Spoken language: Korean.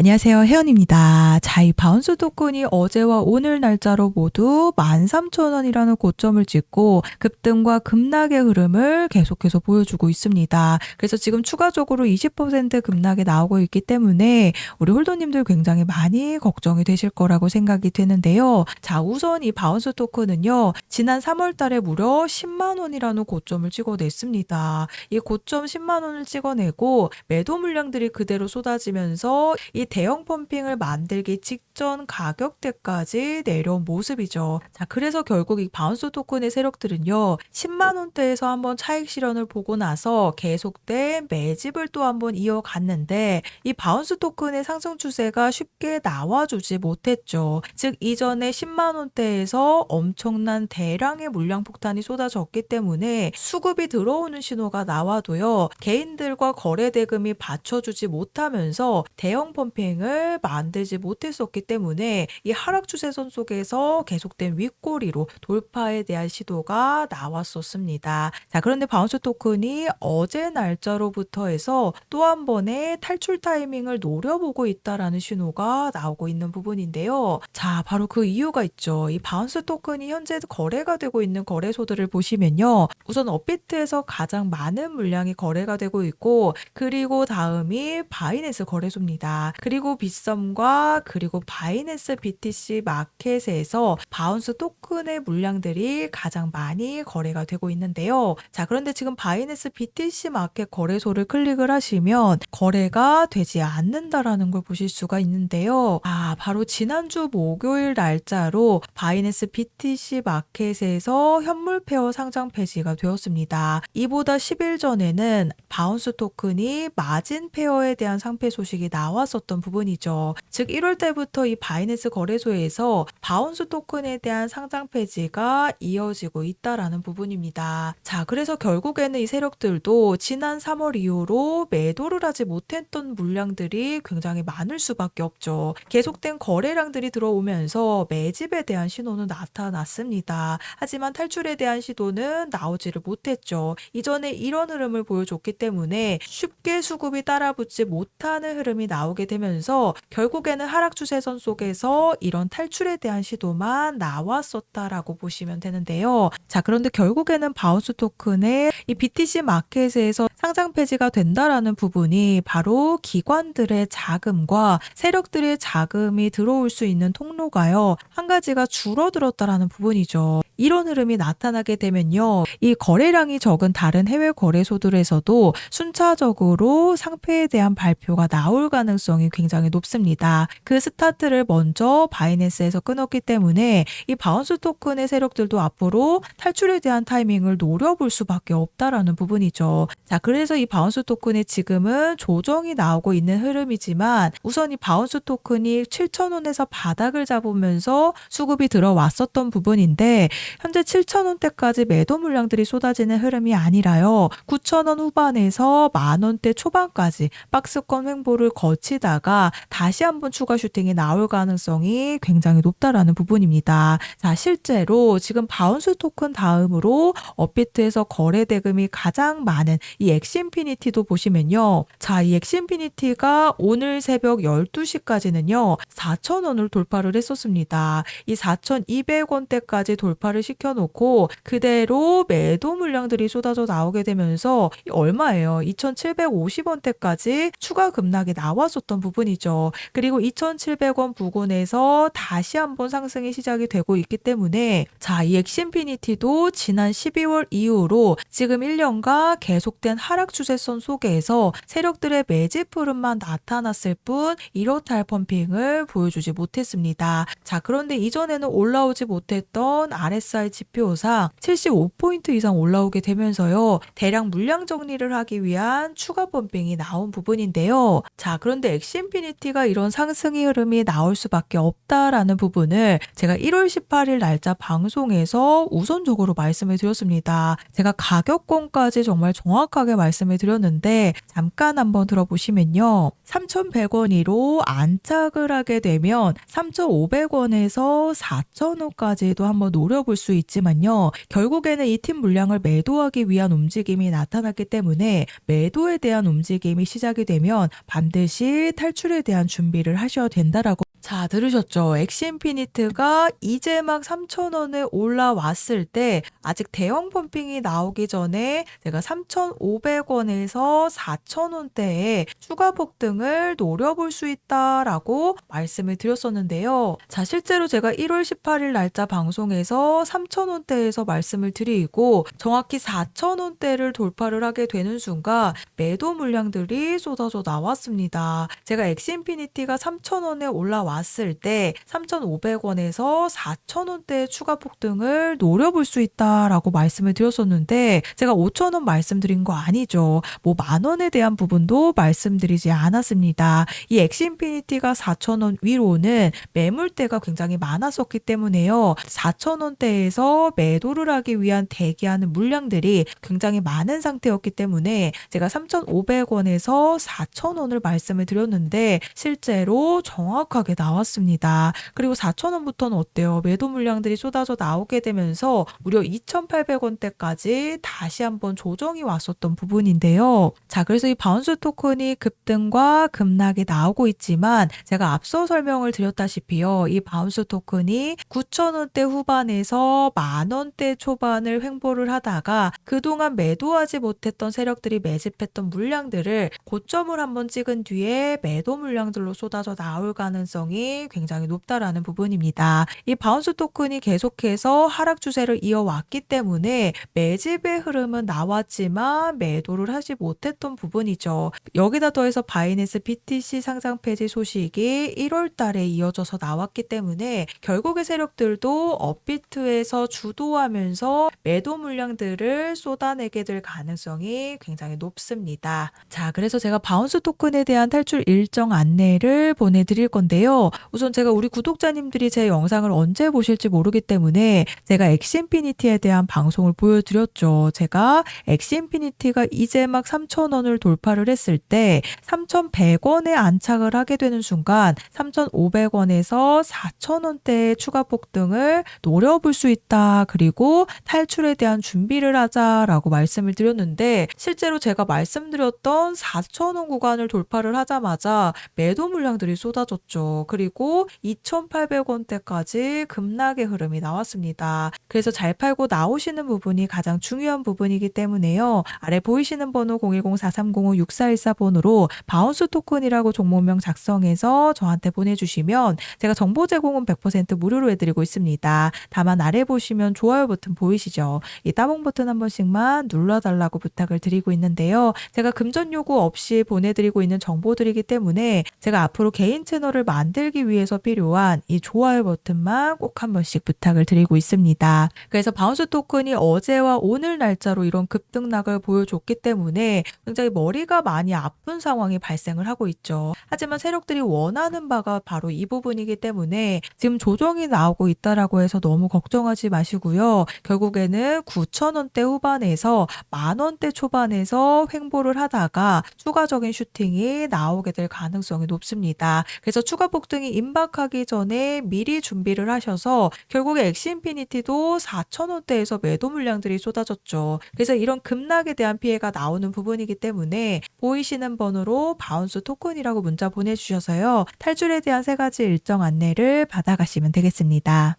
안녕하세요. 혜연입니다. 자, 이 바운스 토큰이 어제와 오늘 날짜로 모두 13,000원이라는 고점을 찍고 급등과 급락의 흐름을 계속해서 보여주고 있습니다. 그래서 지금 추가적으로 20% 급락이 나오고 있기 때문에 우리 홀더님들 굉장히 많이 걱정이 되실 거라고 생각이 되는데요. 자, 우선 이 바운스 토큰은요. 지난 3월 달에 무려 10만 원이라는 고점을 찍어냈습니다. 이 고점 10만 원을 찍어내고 매도 물량들이 그대로 쏟아지면서 이 대형 펌핑을 만들기 직전 가격대까지 내려온 모습이죠. 자, 그래서 결국 이 바운스 토큰의 세력들은요. 10만 원대에서 한번 차익 실현을 보고 나서 계속된 매집을 또 한번 이어갔는데 이 바운스 토큰의 상승 추세가 쉽게 나와주지 못했죠. 즉 이전에 10만 원대에서 엄청난 대량의 물량 폭탄이 쏟아졌기 때문에 수급이 들어오는 신호가 나와도요. 개인들과 거래 대금이 받쳐주지 못하면서 대형 펌핑을 만들지 못했었기 때문에 이 하락 추세선 속에서 계속된 윗꼬리로 돌파에 대한 시도가 나왔었습니다. 자, 그런데 바운스 토큰이 어제 날짜로부터 해서 또 한 번의 탈출 타이밍을 노려보고 있다라는 신호가 나오고 있는 부분인데요. 자, 바로 그 이유가 있죠. 이 바운스 토큰이 현재 거래가 되고 있는 거래소들을 보시면요. 우선 업비트에서 가장 많은 물량이 거래가 되고 있고 그리고 다음이 바이낸스 거래소입니다. 그리고 빗썸과 그리고 바이낸스 BTC 마켓에서 바운스 토큰의 물량들이 가장 많이 거래가 되고 있는데요. 자, 그런데 지금 바이낸스 BTC 마켓 거래소를 클릭을 하시면 거래가 되지 않는다라는 걸 보실 수가 있는데요. 바로 지난주 목요일 날짜로 바이낸스 BTC 마켓에서 현물 페어 상장 폐지가 되었습니다. 이보다 10일 전에는 바운스 토큰이 마진 페어에 대한 상폐 소식이 나왔었던 부분이죠. 즉 1월 때부터 이 바이낸스 거래소에서 바운스 토큰에 대한 상장 폐지가 이어지고 있다라는 부분입니다. 자, 그래서 결국에는 이 세력들도 지난 3월 이후로 매도를 하지 못했던 물량들이 굉장히 많을 수밖에 없죠. 계속된 거래량들이 들어오면서 매집에 대한 신호는 나타났습니다. 하지만 탈출에 대한 시도는 나오지를 못했죠. 이전에 이런 흐름을 보여줬기 때문에 쉽게 수급이 따라붙지 못하는 흐름이 나오게 되면서 결국에는 하락 추세선 속에서 이런 탈출에 대한 시도만 나왔었다라고 보시면 되는데요. 자, 그런데 결국에는 바운스 토큰의 이 BTC 마켓에서 상장 폐지가 된다라는 부분이 바로 기관들의 자금과 세력들의 자금이 들어올 수 있는 통로가요. 한 가지가 줄어들었다라는 부분이죠. 이런 흐름이 나타나게 되면요. 이 거래량이 적은 다른 해외 거래소들에서도 순차적으로 상패에 대한 발표가 나올 가능성이 굉장히 높습니다. 그 스타트를 먼저 바이낸스에서 끊었기 때문에 이 바운스 토큰의 세력들도 앞으로 탈출에 대한 타이밍을 노려볼 수밖에 없다라는 부분이죠. 자, 그래서 이 바운스 토큰의 지금은 조정이 나오고 있는 흐름이지만 우선 이 바운스 토큰이 7,000원에서 바닥을 잡으면서 수급이 들어왔었던 부분인데 현재 7,000원대까지 매도 물량들이 쏟아지는 흐름이 아니라요. 9,000원 후반에서 만원대 초반까지 박스권 횡보를 거치다가 다시 한번 추가 슈팅이 나올 가능성이 굉장히 높다라는 부분입니다. 자, 실제로 지금 바운스 토큰 다음으로 업비트에서 거래 대금이 가장 많은 이 엑스인피니티도 보시면요. 자, 이 엑스인피니티가 오늘 새벽 12시까지는요. 4,000원을 돌파를 했었습니다. 이 4,200원대까지 돌파를 시켜놓고 그대로 매도 물량들이 쏟아져 나오게 되면서 얼마예요? 2,750원대까지 추가 급락이 나왔었던 부분이죠. 그리고 2,700원 부근에서 다시 한번 상승이 시작이 되고 있기 때문에 자, 이 엑스인피니티도 지난 12월 이후로 지금 1년간 계속된 하락 추세선 속에서 세력들의 매집 흐름만 나타났을 뿐 이렇다 할 펌핑을 보여주지 못했습니다. 자, 그런데 이전에는 올라오지 못했던 RSI 지표상 75포인트 이상 올라오게 되면서요. 대량 물량 정리를 하기 위한 추가 펌핑이 나온 부분인데요. 자, 그런데 엑스인피니티가 이런 상승의 흐름이 나올 수밖에 없다라는 부분을 제가 1월 18일 날짜 방송에서 우선적으로 말씀을 드렸습니다. 제가 가격권까지 정말 정확하게 말씀을 드렸는데 잠깐 한번 들어보시면요. 3,100원으로 안착을 하게 되면 3,500원에서 4,000원까지도 한번 노려볼 볼 수 있지만요. 결국에는 이 팀 물량을 매도하기 위한 움직임이 나타났기 때문에 매도에 대한 움직임이 시작이 되면 반드시 탈출에 대한 준비를 하셔야 된다라고. 자, 들으셨죠? 엑시인피니트가 이제 막 3,000원에 올라왔을 때 아직 대형 펌핑이 나오기 전에 제가 3,500원에서 4,000원대에 추가 폭등을 노려볼 수 있다라고 말씀을 드렸었는데요. 자, 실제로 제가 1월 18일 날짜 방송에서 3,000원대에서 말씀을 드리고 정확히 4,000원대를 돌파를 하게 되는 순간 매도 물량들이 쏟아져 나왔습니다. 제가 엑시인피니티가 3,000원에 올라왔을 때 3,500원에서 4,000원대의 추가 폭등을 노려볼 수 있다라고 말씀을 드렸었는데 제가 5,000원 말씀드린 거 아니죠. 뭐 10,000원에 대한 부분도 말씀드리지 않았습니다. 이 엑시인피니티가 4,000원 위로는 매물대가 굉장히 많았었기 때문에요. 4,000원대에서 매도를 하기 위한 대기하는 물량들이 굉장히 많은 상태였기 때문에 제가 3,500원에서 4,000원을 말씀을 드렸는데 실제로 정확하게 나왔습니다. 그리고 4,000원부터는 어때요? 매도 물량들이 쏟아져 나오게 되면서 무려 2,800원대까지 다시 한번 조정이 왔었던 부분인데요. 자, 그래서 이 바운스 토큰이 급등과 급락이 나오고 있지만 제가 앞서 설명을 드렸다시피요. 이 바운스 토큰이 9,000원대 후반에서 10,000원대 초반을 횡보를 하다가 그동안 매도하지 못했던 세력들이 매집했던 물량들을 고점을 한번 찍은 뒤에 매도 물량들로 쏟아져 나올 가능성이 굉장히 높다라는 부분입니다. 이 바운스 토큰이 계속해서 하락 추세를 이어왔기 때문에 매집의 흐름은 나왔지만 매도를 하지 못했던 부분이죠. 여기다 더해서 바이낸스 BTC 상장 폐지 소식이 1월 달에 이어져서 나왔기 때문에 결국의 세력들도 업비트에서 주도하면서 매도 물량들을 쏟아내게 될 가능성이 굉장히 높습니다. 자, 그래서 제가 바운스 토큰에 대한 탈출 일정 안내를 보내드릴 건데요. 우선 제가 우리 구독자님들이 제 영상을 언제 보실지 모르기 때문에 제가 엑시인피니티에 대한 방송을 보여드렸죠. 제가 엑시인피니티가 이제 막 3,000원을 돌파를 했을 때 3,100원에 안착을 하게 되는 순간 3,500원에서 4,000원대의 추가 폭등을 노려볼 수 있다. 그리고 탈출에 대한 준비를 하자라고 말씀을 드렸는데 실제로 제가 말씀드렸던 4,000원 구간을 돌파를 하자마자 매도 물량들이 쏟아졌죠. 그리고 2,800원대까지 급락의 흐름이 나왔습니다. 그래서 잘 팔고 나오시는 부분이 가장 중요한 부분이기 때문에요. 아래 보이시는 번호 010-4305-6414번으로 바운스 토큰이라고 종목명 작성해서 저한테 보내주시면 제가 정보 제공은 100% 무료로 해드리고 있습니다. 다만 아래 보시면 좋아요 버튼 보이시죠? 이 따봉 버튼 한 번씩만 눌러달라고 부탁을 드리고 있는데요. 제가 금전 요구 없이 보내드리고 있는 정보들이기 때문에 제가 앞으로 개인 채널을 만들기 위해서 필요한 이 좋아요 버튼만 꼭 한 번씩 부탁을 드리고 있습니다. 그래서 바운스 토큰이 어제와 오늘 날짜로 이런 급등락을 보여줬기 때문에 굉장히 머리가 많이 아픈 상황이 발생을 하고 있죠. 하지만 세력들이 원하는 바가 바로 이 부분이기 때문에 지금 조정이 나오고 있다라고 해서 너무 걱정하지 마시고요. 결국에는 9,000원대 후반에서 10,000원대 초반에서 횡보를 하다가 추가적인 슈팅이 나오게 될 가능성이 높습니다. 그래서 추가 폭등이 임박하기 전에 미리 준비를 하셔서 결국에 엑시인피니티도 4,000원대에서 매도 물량들이 쏟아졌죠. 그래서 이런 급락에 대한 피해가 나오는 부분이기 때문에 보이시는 번호로 바운스 토큰이라고 문자 보내주셔서요. 탈출에 대한 3가지 일정 안내를 받아가시면 되겠습니다.